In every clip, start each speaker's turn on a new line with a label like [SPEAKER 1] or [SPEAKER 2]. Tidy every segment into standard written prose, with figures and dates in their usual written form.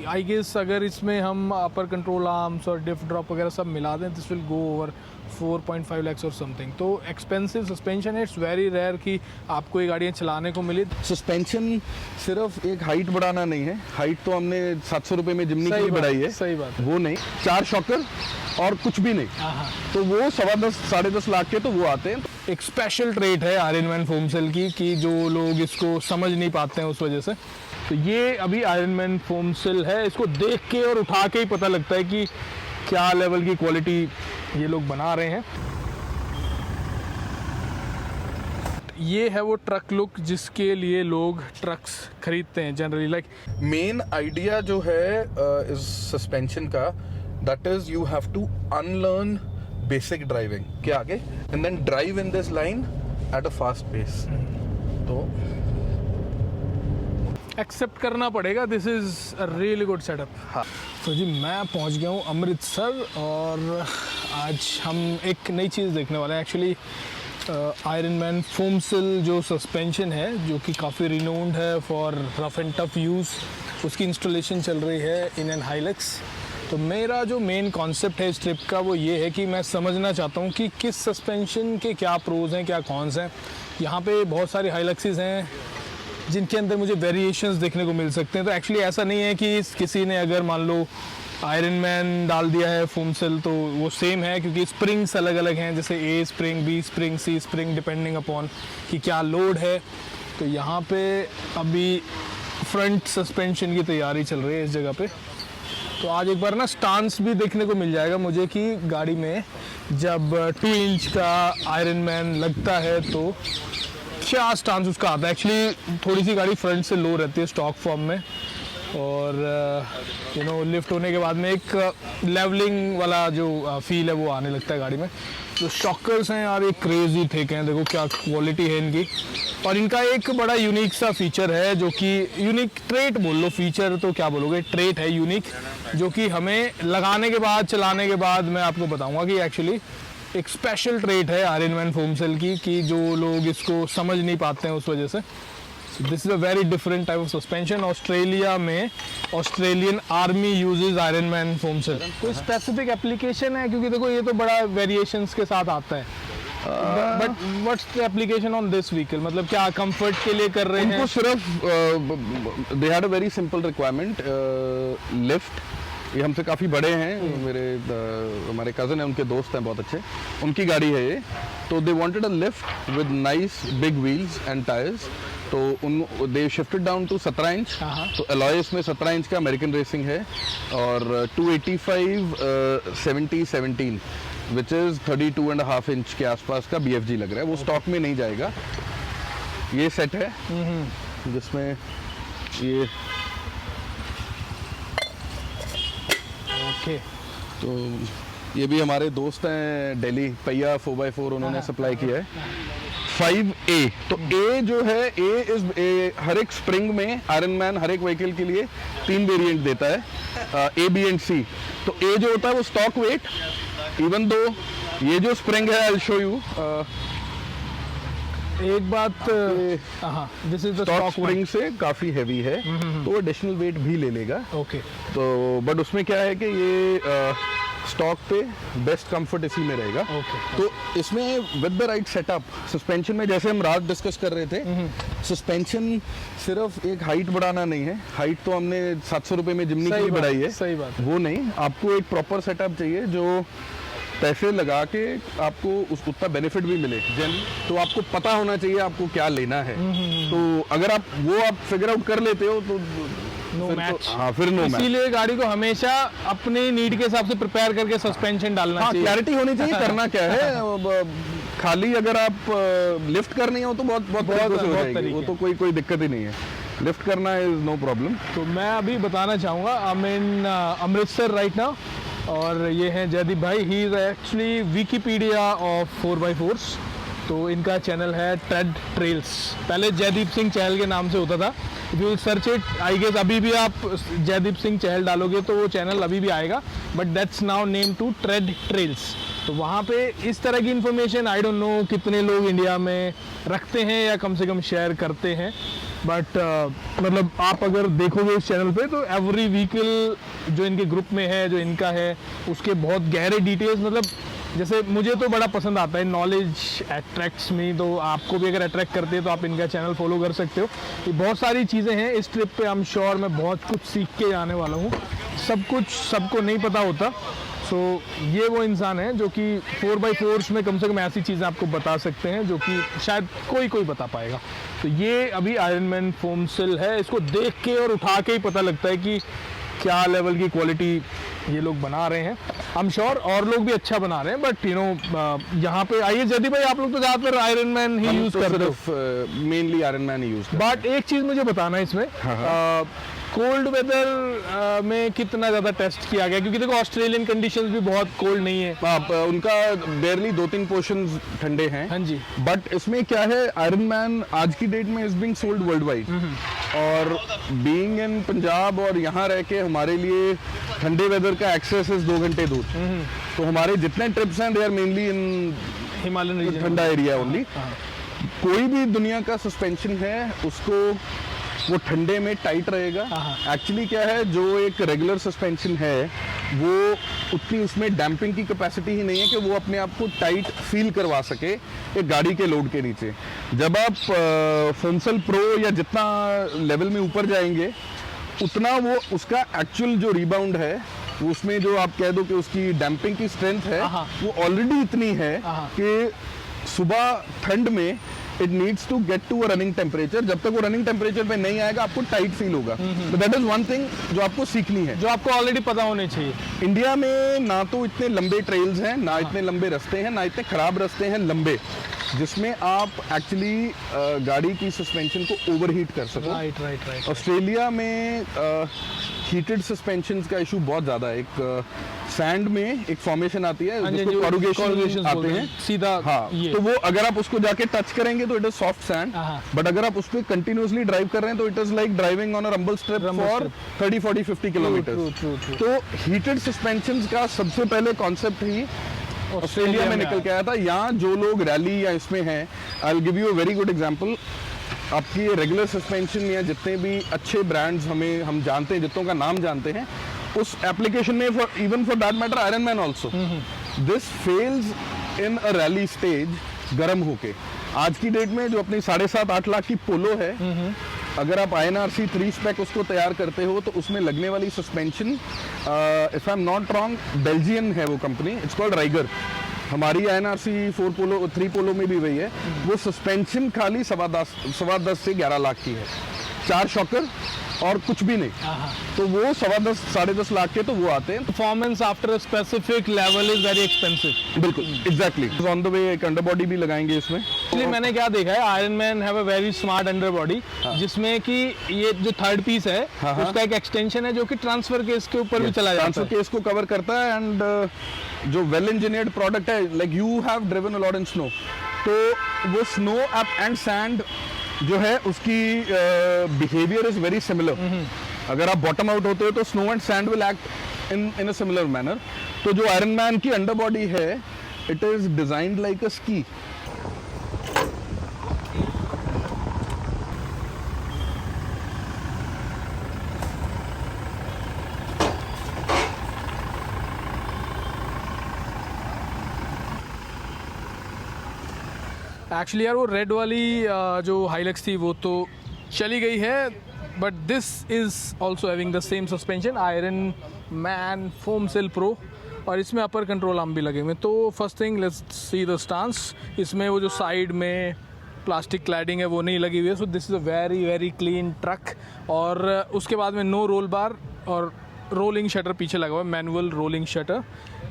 [SPEAKER 1] आई guess अगर इसमें हम अपर कंट्रोल आर्म्स और डिफ ड्रॉप वगैरह सब मिला दें this will go over 4.5 lakhs और समथिंग। तो एक्सपेंसिव सस्पेंशन है, इट्स वेरी रेयर कि आपको ये गाड़ियाँ चलाने को मिली।
[SPEAKER 2] सस्पेंशन सिर्फ एक हाइट बढ़ाना नहीं है, हाइट तो हमने 700 रुपये में जिम्नी की बढ़ाई है,
[SPEAKER 1] सही बात है।
[SPEAKER 2] वो नहीं, 4 शॉकर और कुछ भी नहीं, तो वो 10.25 साढ़े 10 लाख के तो वो आते हैं।
[SPEAKER 1] एक स्पेशल ट्रेट है आयरनमैन फोम सेल की कि जो लोग इसको समझ नहीं पाते हैं उस वजह से। तो ये अभी आयरनमैन फोम सेल है, इसको देख के और उठा के ही पता लगता है कि क्या लेवल की क्वालिटी ये लोग बना रहे हैं। ये है वो ट्रक लुक जिसके लिए लोग ट्रक्स खरीदते हैं जनरली। लाइक
[SPEAKER 2] मेन आइडिया जो है इस सस्पेंशन का, that is you have to unlearn basic driving के आगे and then drive in this line at a fast pace. तो
[SPEAKER 1] एक्सेप्ट करना पड़ेगा, this is a really good setup.
[SPEAKER 2] हाँ,
[SPEAKER 1] तो जी मैं पहुंच गया हूँ अमृतसर और आज हम एक नई चीज़ देखने वाले हैं। एक्चुअली आयरनमैन फोम सेल जो सस्पेंशन है जो कि काफ़ी रिनोन्ड है for rough and tough use, उसकी इंस्टॉलेशन चल रही है इन एन हाइलक्स। तो मेरा जो मेन कॉन्सेप्ट है इस ट्रिप का वो ये है कि मैं समझना चाहता हूँ कि किस सस्पेंशन के क्या प्रोज हैं, क्या कॉन्स हैं। यहाँ पे बहुत सारी हाइलक्सेस हैं जिनके अंदर मुझे वेरिएशंस देखने को मिल सकते हैं। तो एक्चुअली ऐसा नहीं है कि किसी ने अगर मान लो आयरनमैन डाल दिया है फोम सेल तो वो सेम है, क्योंकि स्प्रिंग्स अलग अलग हैं, जैसे A spring, B spring, C spring, depending upon कि क्या लोड है। तो यहाँ पे अभी फ्रंट सस्पेंशन की तैयारी चल रही है इस जगह पे। तो आज एक बार ना स्टांस भी देखने को मिल जाएगा मुझे कि गाड़ी में जब 2 इंच का आयरनमैन लगता है तो क्या स्टांस उसका आता है। एक्चुअली थोड़ी सी गाड़ी फ्रंट से लो रहती है स्टॉक फॉर्म में, और यू नो लिफ्ट होने के बाद में एक लेवलिंग वाला जो फील है वो आने लगता है गाड़ी में। जो शॉकर्स हैं यार ये क्रेजी थिक हैं, देखो क्या क्वालिटी है इनकी। और इनका एक बड़ा यूनिक सा फीचर है जो कि यूनिक ट्रेट बोल लो, फीचर तो क्या बोलोगे, ट्रेट है यूनिक, जो कि हमें लगाने के बाद चलाने के बाद मैं आपको बताऊंगा कि एक्चुअली एक स्पेशल ट्रेट है आयरनमैन फोम सेल की कि जो लोग इसको समझ नहीं पाते हैं उस वजह से। This is a very different type of suspension. Australia में Australian army uses Ironman foam cell. कोई स्पेसिफिक एप्लीकेशन है, क्योंकि देखो ये तो बड़ा वेरिएशंस के साथ आता है, but what's the application on this vehicle, मतलब क्या कंफर्ट के लिए कर रहे हैं?
[SPEAKER 2] उनको सिर्फ they had a very simple requirement, lift. ये हमसे काफ़ी बड़े हैं, मेरे हमारे कज़न हैं, उनके दोस्त हैं बहुत अच्छे, उनकी गाड़ी है ये। तो they wanted a lift with nice big wheels and tyres. तो उन they shifted down to 17 inch. तो अलॉय इसमें 17 इंच का अमेरिकन रेसिंग है, और 285 70-17 विच इज़ 32.5 इंच के आसपास का BFG लग रहा है। वो स्टॉक में नहीं जाएगा। ये सेट है जिसमें ये तो ये भी हमारे दोस्त हैं दिल्ली, पहिया 4x4 उन्होंने सप्लाई किया है। 5A, तो A जो है A हर एक स्प्रिंग में आयरनमैन हर एक व्हीकल के लिए 3 वेरिएंट देता है, A, B एंड C। तो A जो होता है वो स्टॉक वेट, इवन दो ये जो स्प्रिंग है आई विल शो यू।
[SPEAKER 1] एक बात, this is the
[SPEAKER 2] stock spring से काफी हैवी है, तो एडिशनल वेट भी ले लेगा।
[SPEAKER 1] ओके।
[SPEAKER 2] तो बट उसमें क्या है कि ये स्टॉक पे बेस्ट कंफर्ट इसी में रहेगा। तो इसमें with the right setup suspension में, जैसे हम रात डिस्कस कर रहे थे, सस्पेंशन सिर्फ एक हाइट बढ़ाना नहीं है, हाइट तो हमने 700 रुपये में जिम्नी की बढ़ाई है,
[SPEAKER 1] सही बात,
[SPEAKER 2] वो नहीं, आपको एक प्रॉपर सेटअप चाहिए जो पैसे लगा के आपको उतना बेनिफिट भी मिले। तो आपको पता होना चाहिए आपको क्या लेना है। तो अगर आप फिगर आउट कर लेते हो तो
[SPEAKER 1] नो मैच।
[SPEAKER 2] हाँ, फिर नो मैच।
[SPEAKER 1] इसीलिए गाड़ी को हमेशा अपने नीड के हिसाब से प्रिपेयर करके सस्पेंशन डालना चाहिए।
[SPEAKER 2] क्लैरिटी होनी चाहिए करना क्या है। खाली अगर आप लिफ्ट करनी हो तो बहुत हो जाएगी, वो तो कोई दिक्कत ही नहीं है। लिफ्ट करना इज नो प्रॉब्लम।
[SPEAKER 1] तो मैं अभी बताना चाहूँगा, I am in Amritsar right now, और ये हैं जयदीप भाई। He is actually Wikipedia of 4x4s। तो इनका चैनल है ट्रेड ट्रेल्स, पहले जयदीप सिंह चहल के नाम से होता था। If you search it, I guess अभी भी आप जयदीप सिंह चहल डालोगे तो वो चैनल अभी भी आएगा, but that's now name to trade trails. तो वहाँ पे इस तरह की इन्फॉर्मेशन आई डोंट नो कितने लोग इंडिया में रखते हैं या कम से कम शेयर करते हैं, बट मतलब आप अगर देखोगे इस चैनल पे तो एवरी व्हीकल जो इनके ग्रुप में है, जो इनका है, उसके बहुत गहरे डिटेल्स, मतलब जैसे मुझे तो बड़ा पसंद आता है, नॉलेज अट्रैक्ट्स मी, तो आपको भी अगर अट्रैक्ट करते हैं तो आप इनका चैनल फॉलो कर सकते हो। ये बहुत सारी चीज़ें हैं इस ट्रिप पे, आई एम श्योर मैं बहुत कुछ सीख के जाने वाला हूँ। सब कुछ सबको नहीं पता होता। सो ये वो इंसान है जो कि 4x4 में कम से कम ऐसी चीज़ें आपको बता सकते हैं जो कि शायद कोई बता पाएगा। तो ये अभी आयरनमैन फोम सिल है, इसको देख के और उठा के ही पता लगता है कि क्या लेवल की क्वालिटी ये लोग बना रहे हैं। आई एम श्योर और लोग भी अच्छा बना रहे हैं, बट यू नो यहाँ पे आइए जदी भाई, आप लोग तो ज़्यादातर आयरनमैन ही यूज़ करते हो,
[SPEAKER 2] mainly Ironman he use.
[SPEAKER 1] But एक चीज़ मुझे बताना है इसमें, कोल्ड वेदर में कितना ज़्यादा टेस्ट किया गया, क्योंकि देखो ऑस्ट्रेलियन कंडीशंस भी बहुत कोल्ड नहीं है।
[SPEAKER 2] आप उनका बेयरली 2-3 पोर्शंस ठंडे हैं।
[SPEAKER 1] हाँ जी।
[SPEAKER 2] बट इसमें क्या है, आयरनमैन आज की डेट में is being sold world wide, और बीइंग इन पंजाब और यहाँ रह के हमारे लिए ठंडे वेदर का एक्सेस इज 2 घंटे दूर। तो हमारे जितने ट्रिप्स हैं they are mainly in
[SPEAKER 1] Himalayan region,
[SPEAKER 2] ठंडा एरिया ओनली। कोई भी दुनिया का सस्पेंशन है उसको वो ठंडे में टाइट रहेगा। एक्चुअली क्या है, जो एक रेगुलर सस्पेंशन है वो उतनी उसमें डैम्पिंग की कैपेसिटी ही नहीं है कि वो अपने आप को टाइट फील करवा सके एक गाड़ी के लोड के नीचे। जब आप फोमसेल प्रो या जितना लेवल में ऊपर जाएंगे उतना वो उसका एक्चुअल जो रिबाउंड है, वो उसमें जो आप कह दो कि उसकी डैम्पिंग की स्ट्रेंथ है वो ऑलरेडी इतनी है कि सुबह ठंड में it needs to get to a running temperature. जब तक वो रनिंग टेम्परेचर पे नहीं आएगा आपको टाइट फील होगा। तो दैट इज वन थिंग जो आपको सीखनी है,
[SPEAKER 1] जो आपको ऑलरेडी पता होने चाहिए।
[SPEAKER 2] इंडिया में ना तो इतने लंबे ट्रेल्स हैं, ना इतने लंबे रास्ते हैं, ना इतने खराब रास्ते हैं लंबे, जिसमें आप एक्चुअली गाड़ी की सस्पेंशन को ओवरहीट कर सको।
[SPEAKER 1] राइट।
[SPEAKER 2] ऑस्ट्रेलिया में हीटेड सस्पेंशन का इशू बहुत ज़्यादा है। एक सैंड में एक फॉर्मेशन आती है जिसको कॉरुगेशन आते हैं
[SPEAKER 1] सीधा।
[SPEAKER 2] हाँ, तो वो अगर आप उसको जाके टच करेंगे तो it is soft sand, but अगर आप उस पर कंटिन्यूसली ड्राइव कर रहे हैं तो it is like driving on a rumble strip for 30-40-50 kilometre. तो हीटेड सस्पेंशन का सबसे पहले कॉन्सेप्ट ही ऑस्ट्रेलिया में निकल के आया था। यहाँ जो लोग रैली या इसमें हैं, I will give you a very good example. आपकी रेगुलर सस्पेंशन या जितने भी अच्छे ब्रांड्स हम जानते हैं, जितनों का नाम जानते हैं, उस एप्लीकेशन में even for that matter Ironman also, this fails in a rally stage गर्म होके। आज की डेट में जो अपनी 7.5-8 लाख की पोलो है, अगर आप INRC 3 स्पेक उसको तैयार करते हो तो उसमें लगने वाली suspension, if I am not wrong, Belgian है वो कंपनी, इट्स कॉल्ड राइगर। हमारी INRC 3 पोलो में भी वही है। वो सस्पेंशन खाली 10.5 से 11 लाख की है, 4 शॉकर और कुछ भी नहीं। तो वो 10.5-10.5 लाख के तो वो आते हैं।
[SPEAKER 1] Performance after a specific level is very expensive.
[SPEAKER 2] बिल्कुल, एग्जैक्टली। ऑन द वे एक अंडरबॉडी भी लगाएंगे इसमें।
[SPEAKER 1] एक्चुअली मैंने क्या देखा है, Ironman have a very smart underbody, जिसमें कि ये जो थर्ड पीस है उसका एक एक्सटेंशन है जो कि ट्रांसफर केस के ऊपर भी चला जाता है,
[SPEAKER 2] ट्रांसफर केस को कवर करता है। एंड जो वेल इंजीनियर्ड प्रोडक्ट है, like you have driven a lot in snow, तो वो स्नो एंड सैंड जो है उसकी बिहेवियर इज वेरी सिमिलर। अगर आप बॉटम आउट होते हो तो snow and sand will act in a similar manner. तो जो आयरनमैन की अंडरबॉडी है, it is designed like a ski.
[SPEAKER 1] Actually यार वो रेड वाली जो हाइलक्स थी वो तो चली गई है, but this is also having the same suspension, Ironman foam cell pro, और इसमें अपर कंट्रोल आर्म भी लगे हुए। तो first thing let's see the stance. इसमें वो जो साइड में प्लास्टिक क्लैडिंग है वो नहीं लगी हुई है। So this is a very very clean truck. और उसके बाद में नो रोल बार और रोलिंग शटर पीछे लगा हुआ है, मैनुअल रोलिंग शटर।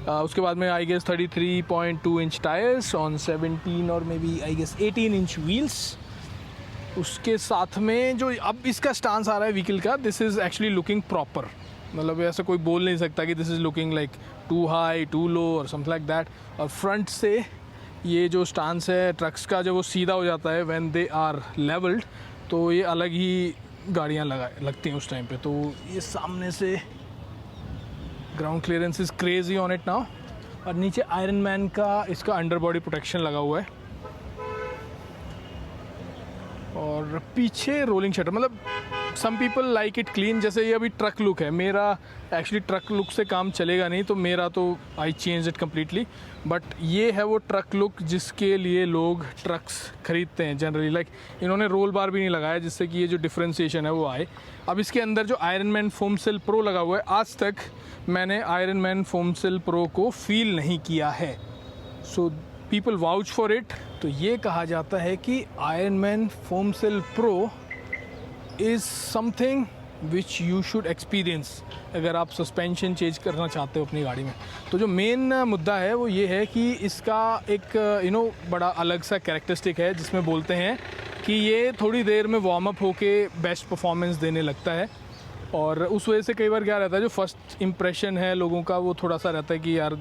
[SPEAKER 1] उसके बाद में I guess 33.2 inch tyres on 17 और maybe I guess 18 inch wheels. उसके साथ में जो अब इसका स्टांस आ रहा है व्हीकल का, this is actually looking proper. मतलब ऐसा कोई बोल नहीं सकता कि this is looking like too high too low और समथिंग लाइक दैट। और फ्रंट से ये जो स्टांस है ट्रक्स का, जब वो सीधा हो जाता है व्हेन दे आर लेवल्ड, तो ये अलग ही गाड़ियाँ लगती हैं उस टाइम पे। तो ये सामने से ground clearance is crazy on it now. और नीचे आयरनमैन का इसका अंडर बॉडी प्रोटेक्शन लगा हुआ है। और पीछे रोलिंग शटर, मतलब some people like it clean, जैसे ये अभी ट्रक लुक है, मेरा एक्चुअली ट्रक लुक से काम चलेगा नहीं, तो मेरा तो I change it completely. But ये है वो ट्रक लुक जिसके लिए लोग ट्रक्स खरीदते हैं जनरली। लाइक इन्होंने रोल बार भी नहीं लगाया जिससे कि ये जो डिफ्रेंसिएशन है वो आए। अब इसके अंदर जो Iron Man Foam Cell Pro लगा हुआ है, आज तक मैंने Iron Man Foam Cell Pro को फील नहीं किया है, so people vouch for it. तो ये कहा जाता है कि Iron Man Foam Cell Pro is something which you should experience अगर आप सस्पेंशन चेंज करना चाहते हो अपनी गाड़ी में। तो जो मेन मुद्दा है वो ये है कि इसका एक बड़ा अलग सा कैरेक्टरिस्टिक है जिसमें बोलते हैं कि ये थोड़ी देर में वार्म अप होके बेस्ट परफॉर्मेंस देने लगता है। और उस वजह से कई बार क्या रहता है, जो फर्स्ट इम्प्रेशन है लोगों का वो थोड़ा सा रहता है कि यार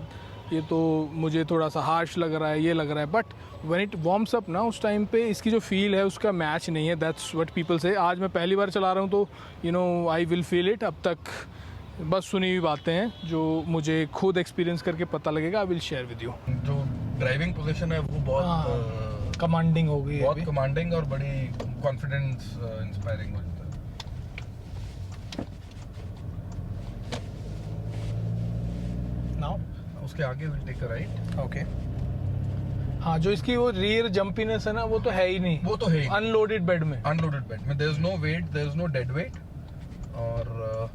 [SPEAKER 1] ये तो मुझे थोड़ा सा हार्श लग रहा है, ये लग रहा है। But when it warms up ना, उस टाइम पे इसकी जो फील है उसका मैच नहीं है। दैट्स व्हाट पीपल से। आज मैं पहली बार चला रहा हूँ तो आई विल फील इट। अब तक बस सुनी हुई बातें हैं, जो मुझे खुद एक्सपीरियंस करके पता लगेगा, I will share with you.
[SPEAKER 2] जो ड्राइविंग पोजीशन है वो बहुत
[SPEAKER 1] कमांडिंग हो गई है,
[SPEAKER 2] बहुत कमांडिंग और बड़ी कॉन्फिडेंस इंस्पायरिंग हो जाता है।
[SPEAKER 1] नाउ
[SPEAKER 2] उसके आगे will take a right.
[SPEAKER 1] Okay. हाँ, जो इसकी वो रियर जंपीनेस है ना, वो तो है ही नहीं।
[SPEAKER 2] वो तो है ही
[SPEAKER 1] अनलोडेड बेड में,
[SPEAKER 2] अनलोडेड बेड में there is no weight, there is no dead weight. और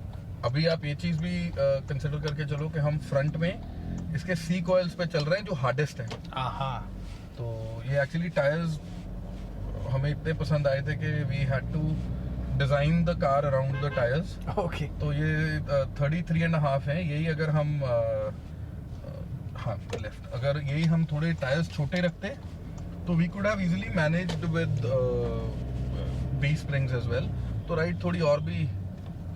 [SPEAKER 2] अभी आप ये चीज भी कंसिडर करके चलो कि हम फ्रंट में इसके सी कॉइल्स पे चल रहे हैं जो हार्डेस्ट हैं। तो ये एक्चुअली टायर्स हमें इतने पसंद आए थे कि we had to design the car around the tyres.
[SPEAKER 1] Okay.
[SPEAKER 2] तो ये 33.5 है। यही अगर हम हाँ लेफ्ट, अगर यही हम थोड़े टायर्स छोटे रखते तो we could have easily managed with B springs as well, तो राइड थोड़ी और भी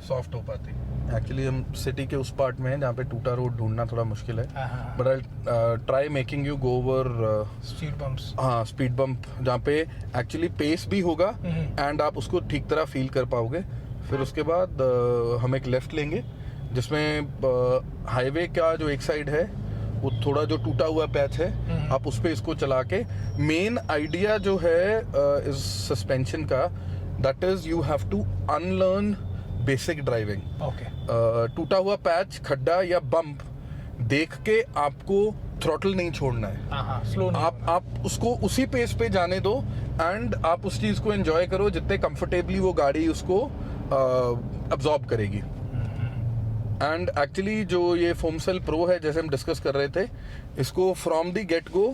[SPEAKER 2] सॉफ्ट हो पाती। एक्चुअली हम सिटी के उस पार्ट में हैं जहाँ पे टूटा रोड ढूंढना थोड़ा मुश्किल है, but I try making you go over
[SPEAKER 1] speed bumps.
[SPEAKER 2] हाँ, स्पीड बम्प जहाँ पे एक्चुअली पेस भी होगा एंड आप उसको ठीक तरह फील कर पाओगे। फिर उसके बाद हम एक लेफ्ट लेंगे जिसमें हाईवे का जो एक साइड है वो थोड़ा जो टूटा हुआ पैच है, आप उस पे इसको चला के, मेन आइडिया जो है इस सस्पेंशन का, that is you have to unlearn basic driving.
[SPEAKER 1] Okay.
[SPEAKER 2] टूटा हुआ पैच, खड्डा या बम्प देख के आपको थ्रॉटल नहीं छोड़ना है।
[SPEAKER 1] स्लो नहीं,
[SPEAKER 2] आप उसको उसी पेस पे जाने दो एंड आप उस चीज को एंजॉय करो जितने कंफर्टेबली वो गाड़ी उसको अब्सॉर्ब करेगी। एंड एक्चुअली जो ये फोम सेल प्रो है, जैसे हम डिस्कस कर रहे थे, इसको from the get go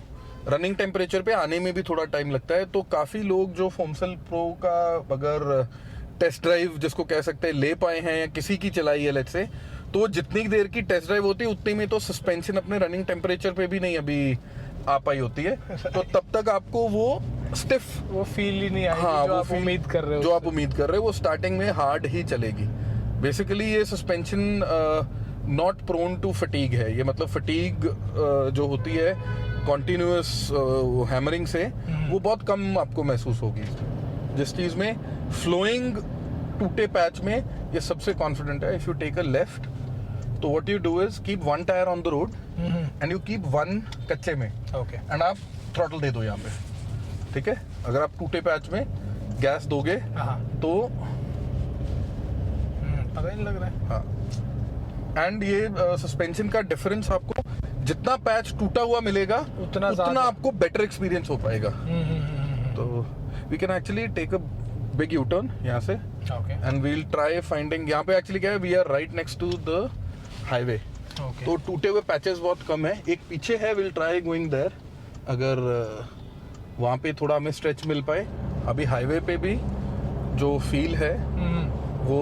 [SPEAKER 2] running temperature पे आने में भी थोड़ा टाइम लगता है। तो काफी लोग जो फोम सेल प्रो का अगर टेस्ट ड्राइव जिसको कह सकते हैं ले पाए हैं या किसी की चलाई है लेट्स से, तो जितनी देर की टेस्ट ड्राइव होती है उतनी में तो सस्पेंशन अपने रनिंग टेम्परेचर पे भी नहीं अभी आ पाई होती है, तो तब तक आपको वो स्टिफ
[SPEAKER 1] वो फील ही नहीं आएगी।
[SPEAKER 2] हाँ,
[SPEAKER 1] जो
[SPEAKER 2] वो
[SPEAKER 1] आप
[SPEAKER 2] feel-
[SPEAKER 1] उम्मीद कर रहे हो,
[SPEAKER 2] जो आप उम्मीद कर रहे हो वो स्टार्टिंग में हार्ड ही चलेगी। बेसिकली ये suspension not prone to fatigue है। ये मतलब फटीग जो होती है कॉन्टिन्यूअस हैमरिंग से, वो बहुत कम आपको महसूस होगी। जिस चीज में फ्लोइंग टूटे पैच में ये सबसे कॉन्फिडेंट है। If you take a left, तो what you do is keep one tyre on the road and you keep one कच्चे में,
[SPEAKER 1] ओके,
[SPEAKER 2] एंड आप थ्रॉटल दे दो यहाँ पे, ठीक है। अगर आप टूटे पैच में गैस दोगे तो
[SPEAKER 1] पता ही नहीं लग रहा है।
[SPEAKER 2] हाँ, एंड ये सस्पेंशन का डिफरेंस आपको जितना पैच टूटा हुआ मिलेगा
[SPEAKER 1] उतना
[SPEAKER 2] आपको बेटर एक्सपीरियंस हो पाएगा। तो we can actually take a big U turn यहाँ से,
[SPEAKER 1] okay,
[SPEAKER 2] and we'll try finding. यहाँ पे एक्चुअली क्या है, we are right next to the highway, तो टूटे हुए पैचेस बहुत कम है। एक पीछे है, विल ट्राई गोइंग देयर, अगर वहाँ पे थोड़ा हमें स्ट्रेच मिल पाए। अभी हाईवे पे भी जो फील है वो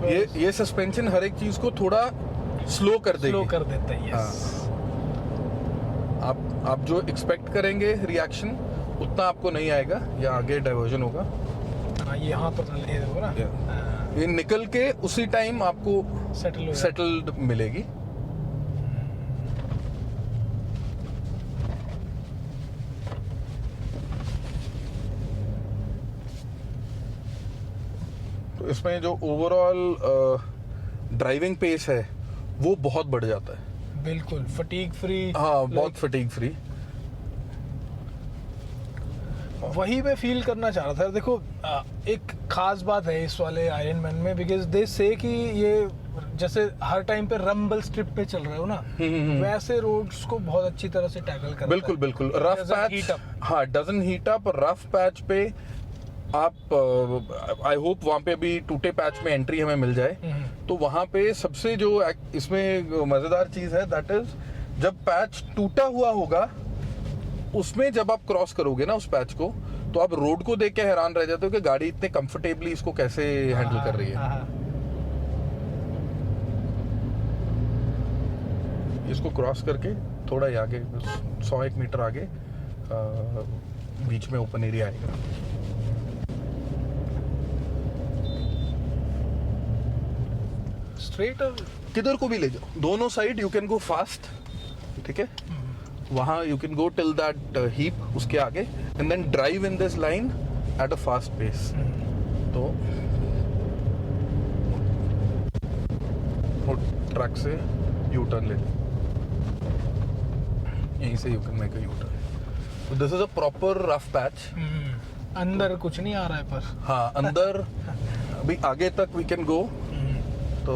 [SPEAKER 2] ये सस्पेंशन हर एक चीज को थोड़ा स्लो कर
[SPEAKER 1] देता है। यस।
[SPEAKER 2] आप जो एक्सपेक्ट करेंगे रिएक्शन उतना आपको नहीं आएगा, या आगे डाइवर्जन होगा।
[SPEAKER 1] यहाँ तो ना
[SPEAKER 2] ये निकल के उसी टाइम आपको सेटल्ड मिलेगी। तो इसमें जो ओवरऑल ड्राइविंग पेस है वो बहुत बढ़ जाता है।
[SPEAKER 1] बिल्कुल फटीग फ्री।
[SPEAKER 2] हाँ, बहुत फटीग फ्री।
[SPEAKER 1] वही मैं फील करना चाह रहा था। देखो एक खास बात है इस वाले आयरन मैन में, बिकॉज दे से कि ये जैसे हर टाइम पे रंबल स्ट्रिप पे चल रहे हो ना, वैसे रोड्स को बहुत अच्छी तरह से टैकल करता
[SPEAKER 2] बिल्कुल
[SPEAKER 1] है।
[SPEAKER 2] बिल्कुल रफ पैच, हाँ doesn't heat up. Rough patch पे आप आई होप वहाँ पे अभी टूटे पैच में एंट्री हमें मिल जाए, तो वहाँ पे सबसे जो इसमें मजेदार चीज है दैट इज जब पैच टूटा हुआ होगा उसमें जब आप क्रॉस करोगे ना उस पैच को, तो आप रोड को देख के हैरान रह जाते हो कि गाड़ी इतने कंफर्टेबली इसको कैसे हैंडल कर रही है। इसको क्रॉस करके थोड़ा ही आगे 100-1 मीटर आगे बीच में ओपन एरिया आएगा।
[SPEAKER 1] स्ट्रेट और
[SPEAKER 2] किधर को भी ले जाओ, दोनों side you can go fast, ठीक है। वहां you can go till that heap, उसके आगे, and then drive in this line at a fast pace. तो ट्रक से यू टर्न ले लो, यहीं से you can make a U turn. This is a proper rough patch.
[SPEAKER 1] अंदर कुछ नहीं आ रहा है पर
[SPEAKER 2] हाँ अंदर अभी आगे तक वी कैन गो। तो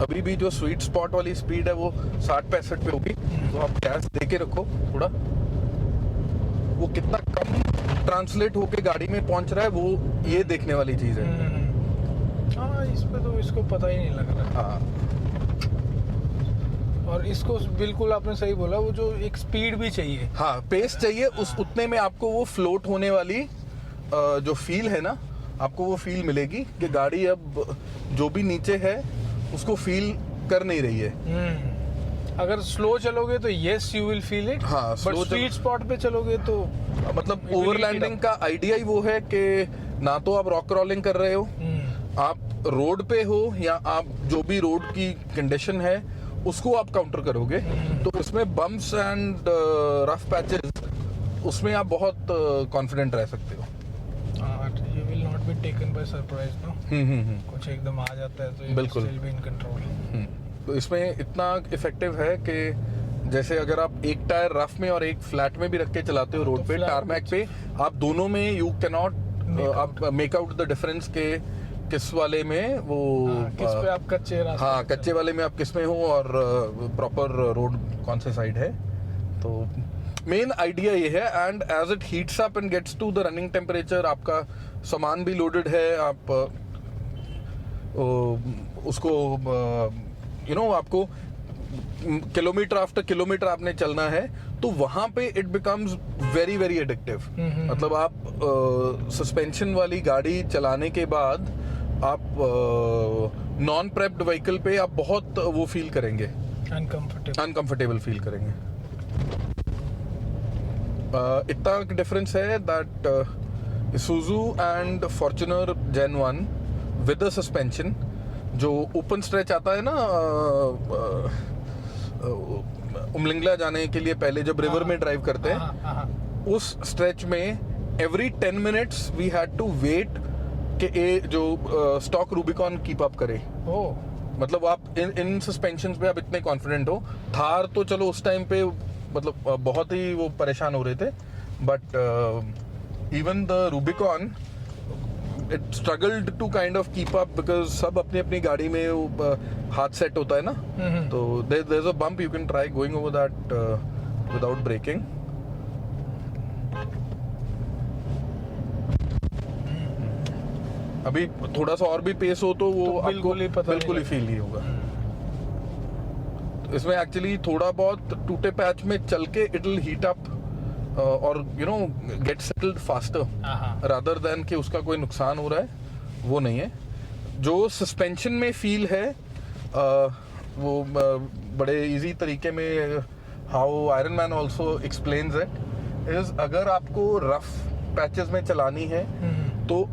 [SPEAKER 2] अभी भी जो स्वीट स्पॉट वाली स्पीड है वो 60-65 पे होगी, तो आप गैस दे के रखो थोड़ा। वो कितना कम ट्रांसलेट होके गाड़ी में पहुंच रहा है वो ये देखने वाली चीज है।
[SPEAKER 1] हाँ इस पे तो इसको पता ही नहीं लग रहा।
[SPEAKER 2] हाँ
[SPEAKER 1] और इसको बिल्कुल आपने सही बोला, वो जो एक स्पीड भी चाहिए,
[SPEAKER 2] हाँ पेस चाहिए, उस उतने में आपको वो फ्लोट होने वाली जो फील है ना, आपको वो फील मिलेगी कि गाड़ी अब जो भी नीचे है उसको फील कर नहीं रही है।
[SPEAKER 1] अगर स्लो चलोगे तो yes you will feel it,
[SPEAKER 2] हाँ,
[SPEAKER 1] बट स्वीट स्पॉट पे चलोगे तो
[SPEAKER 2] मतलब ओवरलैंडिंग का आइडिया ही वो है कि ना तो आप रॉक क्रॉलिंग कर रहे हो, आप रोड पे हो, या आप जो भी रोड की कंडीशन है उसको आप काउंटर करोगे। तो इसमें बम्प्स एंड रफ पैचेस, उसमें आप बहुत कॉन्फिडेंट रह सकते हो।
[SPEAKER 1] You will not be taken by surprise no. कुछ एकदम आ जाता है तो यू
[SPEAKER 2] बिल्कुल
[SPEAKER 1] विल बी इन कंट्रोल।
[SPEAKER 2] तो इसमें इतना इफेक्टिव है कि जैसे अगर आप एक टायर रफ में और एक फ्लैट में भी रख के चलाते हो रोड पे, टारमैक पे, आप दोनों में यू कैन नॉट आप मेक आउट द डिफरेंस के किस वाले में वो
[SPEAKER 1] किस पे आप कच्चे रास्ते,
[SPEAKER 2] हाँ कच्चे वाले में आप किस में हो और प्रॉपर रोड कौन से साइड है। तो मेन आइडिया ये है, and as it heats up and gets to the running temperature, आपका सामान भी लोडेड है, आप उसको यू नो आपको किलोमीटर आफ्टर किलोमीटर आपने चलना है, तो वहां पे it becomes very very addictive. मतलब आप सस्पेंशन वाली गाड़ी चलाने के बाद आप नॉन प्रेप्ड व्हीकल पे आप बहुत वो फील करेंगे, अनकंफर्टेबल फील करेंगे। इतना डिफरेंस है that Isuzu and Fortuner Gen 1 with the suspension, जो ओपन स्ट्रेच आता है ना उमलिंगला जाने के लिए पहले जब रिवर में ड्राइव करते हैं, उस स्ट्रेच में every 10 minutes we had to wait कि ये जो स्टॉक रूबिकॉन कीप अप करे। मतलब आप इन सस्पेंशन पे आप इतने कॉन्फिडेंट हो। थार तो चलो उस टाइम पे मतलब बहुत ही वो परेशान हो रहे थे, but even the Rubicon it struggled to kind of keep up, because सब अपनी अपनी गाड़ी में हाथ सेट होता है ना, तो there is a bump, you can try going over that without braking. अभी थोड़ा सा और भी पेस हो तो वो
[SPEAKER 1] तो
[SPEAKER 2] आपको बिल्कुल ही फील नहीं होगा। तो इसमें एक्चुअली थोड़ा बहुत टूटे पैच में चल के इट विल हीट अप और you know get settled faster rather than कि उसका कोई नुकसान हो रहा है, वो नहीं है। जो सस्पेंशन में फील है वो बड़े इजी तरीके में how iron man also explains it is, अगर आपको रफ पैचेस में चलानी है तो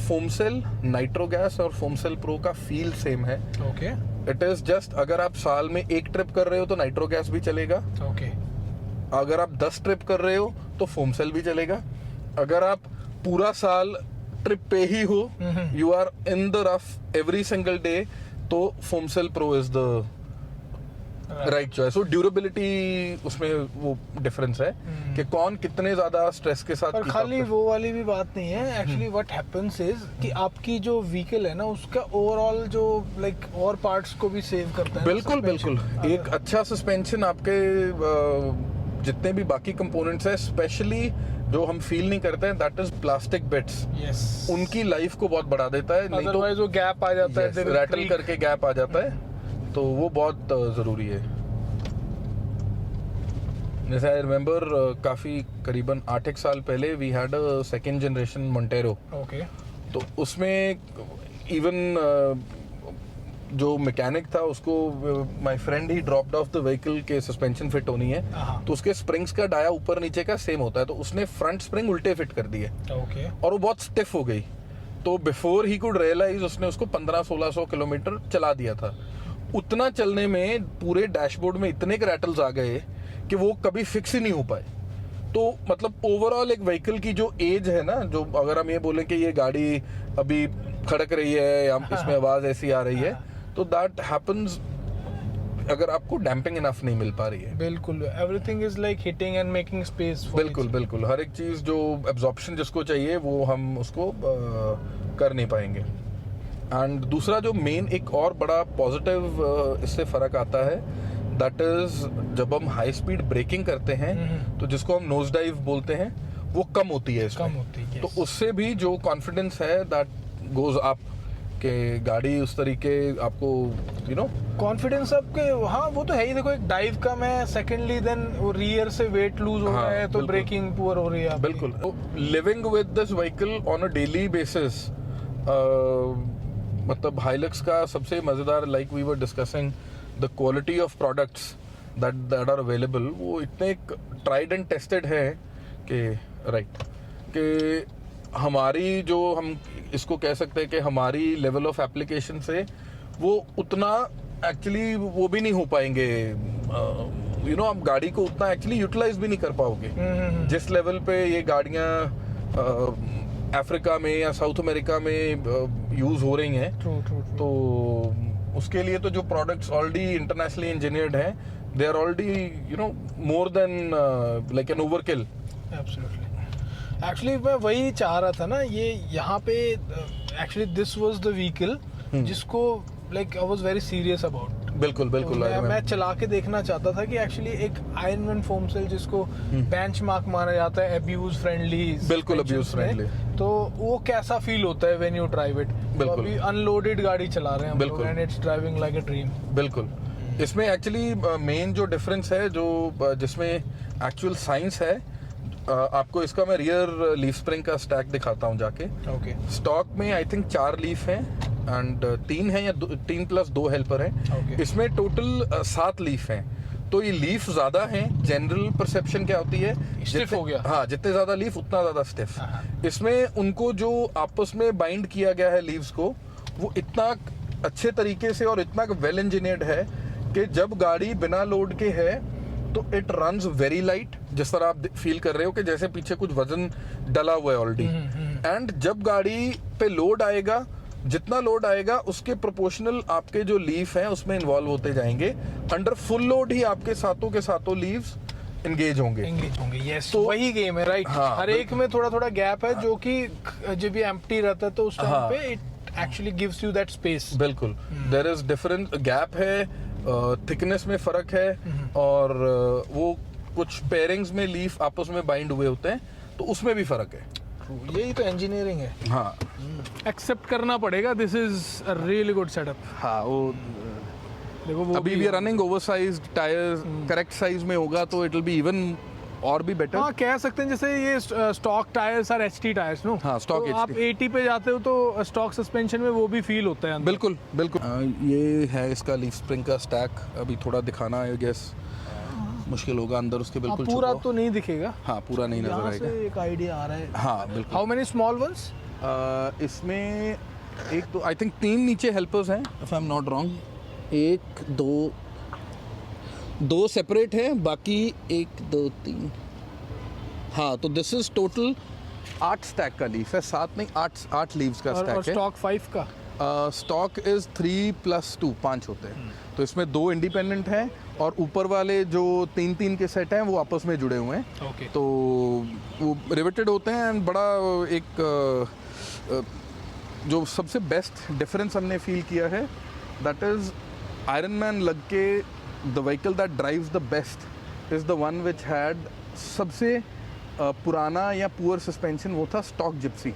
[SPEAKER 2] फोमसेल नाइट्रो गैस और फोमसेल प्रो का फील सेम है।
[SPEAKER 1] ओके,
[SPEAKER 2] इट इज जस्ट अगर आप साल में एक ट्रिप कर रहे हो तो नाइट्रो गैस भी चलेगा।
[SPEAKER 1] ओके,
[SPEAKER 2] अगर आप 10 ट्रिप कर रहे हो तो फोमसेल भी चलेगा। अगर आप पूरा साल ट्रिप पे ही हो, you are in the rough every single day, तो foam cell pro is the right choice. So durability उसमें वो डिफरेंस है कि कौन कितने ज्यादा स्ट्रेस के साथ
[SPEAKER 1] पर
[SPEAKER 2] keep up
[SPEAKER 1] खाली
[SPEAKER 2] कर-
[SPEAKER 1] वो वाली भी बात नहीं है एक्चुअली। व्हाट हैपेंस इज कि आपकी जो व्हीकल है ना उसका ओवरऑल जो लाइक और पार्ट्स को भी सेव करता है।
[SPEAKER 2] बिल्कुल बिल्कुल। एक अच्छा सस्पेंशन आपके जितने भी बाकी कंपोनेंट्स हैं, स्पेशली जो हम फील नहीं करते हैं, that is plastic bits,
[SPEAKER 1] yes,
[SPEAKER 2] उनकी लाइफ को बहुत बढ़ा देता है। नहीं तो
[SPEAKER 1] अदरवाइज वो गैप आ जाता है, they will
[SPEAKER 2] रैटल
[SPEAKER 1] creak।
[SPEAKER 2] करके गैप आ जाता है, तो वो बहुत जरूरी है। जैसे आई रिमेम्बर काफी करीबन 8 साल पहले we had a second generation Montero.
[SPEAKER 1] Okay,
[SPEAKER 2] तो उसमें इवन जो मैकेनिक था उसको माय फ्रेंड ही ड्रॉप्ड ऑफ द व्हीकल के सस्पेंशन फिट होनी है,
[SPEAKER 1] हाँ।
[SPEAKER 2] तो उसके स्प्रिंग्स का डाया ऊपर नीचे का सेम होता है, तो उसने फ्रंट स्प्रिंग उल्टे फिट कर दिए
[SPEAKER 1] ओके,
[SPEAKER 2] और वो बहुत स्टिफ हो गई। तो बिफोर ही कुड रियलाइज उसने उसको 1500-1600 किलोमीटर चला दिया था। उतना चलने में पूरे डैशबोर्ड में इतने क्रैटल्स आ गए कि वो कभी फिक्स ही नहीं हो पाए। तो मतलब ओवरऑल एक व्हीकल की जो एज है ना, जो अगर हम ये बोलें कि ये गाड़ी अभी खड़क रही है या इसमें आवाज ऐसी आ रही है, तो दैट हैपेंस अगर आपको डैम्पिंग इनफ नहीं मिल पा रही है।
[SPEAKER 1] बिल्कुल, everything is like hitting and making space.
[SPEAKER 2] बिल्कुल बिल्कुल, हर एक चीज जो एब्जॉर्प्शन जिसको चाहिए वो हम उसको कर नहीं पाएंगे। एंड दूसरा जो मेन एक और बड़ा पॉजिटिव इससे फर्क आता है, दैट इज जब हम हाई स्पीड ब्रेकिंग करते हैं तो जिसको हम नोज डाइव बोलते हैं, वो कम होती है इसमें।
[SPEAKER 1] कम होती है,
[SPEAKER 2] तो
[SPEAKER 1] yes।
[SPEAKER 2] उससे भी जो कॉन्फिडेंस है दैट गोज अप, कि गाड़ी उस तरीके आपको यू नो
[SPEAKER 1] कॉन्फिडेंस आपके, हाँ वो तो है ही। देखो एक डाइव का मैं सेकेंडली देन वो रियर से वेट लूज हो रहा है तो
[SPEAKER 2] बिल्कुल।
[SPEAKER 1] ब्रेकिंग पुअर हो रही है आपकी।
[SPEAKER 2] बिल्कुल। Living with this vehicle on a daily basis, मतलब हाइलक्स का सबसे मजेदार, like we were discussing the quality of products that are available, वो इतने ट्राइड एंड टेस्टेड है कि राइट कि हमारी जो हम इसको कह सकते हैं कि हमारी लेवल ऑफ एप्लीकेशन से वो उतना एक्चुअली वो भी नहीं हो पाएंगे, यू नो आप गाड़ी को उतना एक्चुअली यूटिलाइज भी नहीं कर पाओगे जिस लेवल पे ये गाड़ियाँ अफ्रीका में या साउथ अमेरिका में यूज हो रही हैं।
[SPEAKER 1] True true.
[SPEAKER 2] तो उसके लिए तो जो प्रोडक्ट्स ऑलरेडी इंटरनेशनली इंजीनियर्ड हैं, they are already you know more than like an overkill.
[SPEAKER 1] Absolutely. Actually मैं वही चाह रहा था ना, ये यहाँ पे actually this was the vehicle जिसको like I was very serious about.
[SPEAKER 2] बिल्कुल बिल्कुल।
[SPEAKER 1] मैं चला के देखना चाहता था कि एक्चुअली एक आयरनमैन फोम सेल जिसको बेंचमार्क माना जाता है अब्यूज फ्रेंडली,
[SPEAKER 2] बिल्कुल अब्यूज फ्रेंडली,
[SPEAKER 1] तो वो कैसा फील होता है व्हेन यू ड्राइव इट।
[SPEAKER 2] बिल्कुल।
[SPEAKER 1] अभी अनलोडेड गाड़ी चला रहे हैं हम लोग
[SPEAKER 2] बिल्कुल।
[SPEAKER 1] And it's driving like a dream.
[SPEAKER 2] बिल्कुल। इसमें एक्चुअली मेन जो डिफरेंस है, जो जिसमें एक्चुअल साइंस है, आपको इसका मैं रियर लीफ स्प्रिंग का स्टैक दिखाता हूँ जाके।
[SPEAKER 1] ओके।
[SPEAKER 2] स्टॉक में आई थिंक 4 लीफ हैं एंड 3 हैं या 3 प्लस 2 हेल्पर हैं।
[SPEAKER 1] Okay.
[SPEAKER 2] इसमें टोटल 7 लीफ हैं। तो ये लीफ ज्यादा हैं। जनरल परसेप्शन क्या होती है,
[SPEAKER 1] Stiff हो गया।
[SPEAKER 2] हाँ, जितने ज्यादा लीफ उतना ज्यादा स्टिफ। इसमें उनको जो आपस में बाइंड किया गया है लीव्स को, वो इतना अच्छे तरीके से और इतना वेल इंजीनियर्ड है कि जब गाड़ी बिना लोड के है तो इट रन्स वेरी लाइट, जिस तरह आप फील कर रहे हो कि जैसे पीछे कुछ वजन डला हुआ है ऑलरेडी। एंड जब गाड़ी पे लोड आएगा, जितना लोड आएगा उसके प्रोपोर्शनल आपके जो लीफ हैं उसमें इन्वॉल्व होते जाएंगे। अंडर फुल लोड ही आपके सातों के सातों लीव्स एंगेज होंगे।
[SPEAKER 1] यस,
[SPEAKER 2] तो
[SPEAKER 1] वही गेम है राइट।
[SPEAKER 2] हाँ,
[SPEAKER 1] हर एक में थोड़ा थोड़ा गैप है, जो कि जब भी एम्प्टी रहता है तो उस टाइम
[SPEAKER 2] हाँ।
[SPEAKER 1] पे it actually gives you that space.
[SPEAKER 2] बिल्कुल, देयर इज डिफरेंट गैप है, थिकनेस में फर्क है, और वो कुछ पेयरिंग्स में लीफ आपस में बाइंड हुए होते हैं, तो उसमें भी फर्क है।
[SPEAKER 1] यही तो इंजीनियरिंग है।
[SPEAKER 2] हाँ
[SPEAKER 1] एक्सेप्ट करना पड़ेगा, this is a really good setup.
[SPEAKER 2] हाँ, वो
[SPEAKER 1] देखो वो
[SPEAKER 2] अभी भी running oversized tyres correct size में होगा तो इट विल बी इवन और भी बेटर।
[SPEAKER 1] हाँ, कह सकते हैं जैसे ये स्टॉक टायर्स और एचटी टायर्स नो।
[SPEAKER 2] हाँ, stock
[SPEAKER 1] तो आप
[SPEAKER 2] HT
[SPEAKER 1] 80 पे जाते हो तो स्टॉक सस्पेंशन में वो भी फील होता है अंदर।
[SPEAKER 2] बिल्कुल बिल्कुल। ये है इसका लीफ स्प्रिंग का स्टैक। अभी थोड़ा दिखाना आई गेस मुश्किल होगा, अंदर उसके बिल्कुल
[SPEAKER 1] पूरा
[SPEAKER 2] छुपा।
[SPEAKER 1] तो नहीं दिखेगा,
[SPEAKER 2] हाँ, पूरा नहीं नजर
[SPEAKER 1] यहाँ
[SPEAKER 2] आएगा।
[SPEAKER 1] से एक आइडिया आ रहा है।
[SPEAKER 2] हाँ बिल्कुल।
[SPEAKER 1] How many small once?
[SPEAKER 2] इसमें एक तो आई थिंक 3 नीचे हेल्पर्स हैं, if I am not wrong. 1 2 separate है, बाकी 1 2 3। हाँ, तो दिस इज टोटल 8 स्टैक का लीफ है, 7 नहीं 8 लीव्स का
[SPEAKER 1] और
[SPEAKER 2] स्टैक है।
[SPEAKER 1] स्टॉक 5 का?
[SPEAKER 2] स्टॉक इज 3+2, 5 होते हैं। तो इसमें 2 इंडिपेंडेंट हैं और ऊपर वाले जो 3-3 के सेट हैं वो आपस में जुड़े हुए हैं।
[SPEAKER 1] ओके।
[SPEAKER 2] तो वो रिवेटेड होते हैं एंड बड़ा एक जो सबसे बेस्ट डिफरेंस हमने फील किया है दैट इज आयरन मैन लग के the vehicle that drives the best is the one which had सबसे पुराना या पुअर सस्पेंशन, वो था स्टॉक जिप्सी।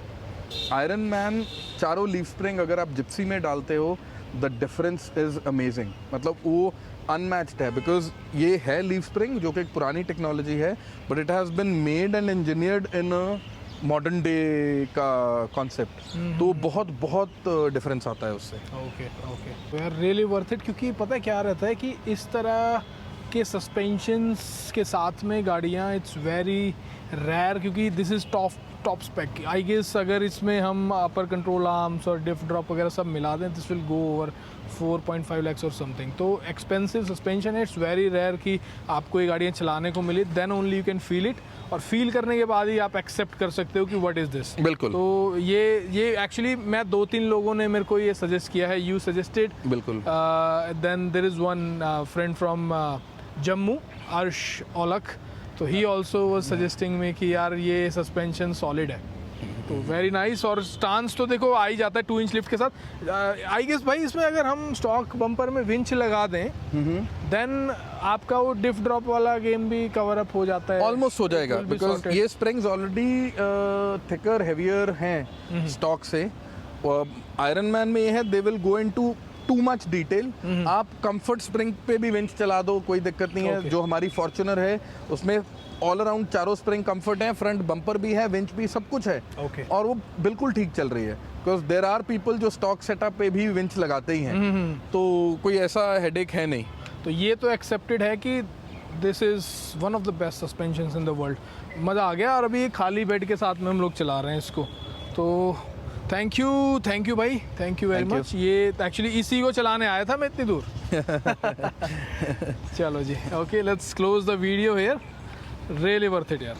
[SPEAKER 2] आयरन मैन चारों लीफ स्प्रिंग अगर आप जिप्सी में डालते हो द डिफरेंस इज अमेजिंग, मतलब वो अनमैच्ड है बिकॉज ये है लीफ स्प्रिंग जो कि एक पुरानी टेक्नोलॉजी है but it has been made and engineered in modern day का कॉन्सेप्ट। तो बहुत बहुत डिफरेंस आता है उससे।
[SPEAKER 1] Okay okay, we are really worth it, क्योंकि पता है क्या रहता है कि इस तरह के सस्पेंशंस के साथ में गाड़ियाँ इट्स वेरी रेयर, क्योंकि this is top spec. I guess अगर इसमें हम अपर कंट्रोल आर्म्स और डिफ ड्रॉप वगैरह सब मिला दें this will go over 4.5 lakhs और समथिंग। तो एक्सपेंसिव सस्पेंशन है, इट्स वेरी रेयर कि आपको ये गाड़ियाँ चलाने को मिली, then only you can feel it, और फील करने के बाद ही आप एक्सेप्ट कर सकते हो कि व्हाट इज़ दिस।
[SPEAKER 2] बिल्कुल।
[SPEAKER 1] तो ये एक्चुअली मैं 2-3 लोगों ने मेरे को ये सजेस्ट किया है, यू सजेस्टेड।
[SPEAKER 2] बिल्कुल।
[SPEAKER 1] Then there is one friend from Jammu, Arsh Aulakh, तो ही ऑल्सो वाज सजेस्टिंग में कि यार ये सस्पेंशन सॉलिड है। तो वेरी नाइस। और स्टांस तो देखो आ ही जाता है 2 इंच लिफ्ट के साथ। आई गेस भाई इसमें अगर हम स्टॉक बम्पर में विंच लगा दें देन आपका वो डिफ ड्रॉप वाला गेम भी कवर अप हो जाता है,
[SPEAKER 2] ऑलमोस्ट हो जाएगा
[SPEAKER 1] It will be
[SPEAKER 2] because
[SPEAKER 1] sorted.
[SPEAKER 2] ये स्प्रिंग्स ऑलरेडी थिकर हेवियर हैं स्टॉक से। आयरन मैन में ये है they will go into too much detail. आप कंफर्ट स्प्रिंग पे भी विंच चला दो, कोई दिक्कत नहीं है।
[SPEAKER 1] Okay.
[SPEAKER 2] जो हमारी फॉर्च्यूनर है उसमें ऑल अराउंड चारों स्प्रिंग कंफर्ट हैं, फ्रंट बम्पर भी है, विंच भी, सब कुछ है।
[SPEAKER 1] Okay.
[SPEAKER 2] और वो बिल्कुल ठीक चल रही है बिकॉज देर आर पीपल जो स्टॉक सेटअप पे भी विंच लगाते ही हैं। तो कोई ऐसा हेडेक है नहीं।
[SPEAKER 1] तो ये तो एक्सेप्टेड है कि this is one of the best suspensions in the world. मज़ा आ गया। और अभी खाली बेड के साथ में हम लोग चला रहे हैं इसको। तो थैंक यू भाई, thank you very
[SPEAKER 2] Thank you.
[SPEAKER 1] Much. ये एक्चुअली इसी को चलाने आया था मैं इतनी दूर। चलो जी, okay, let's close the video here. Really worth it यार।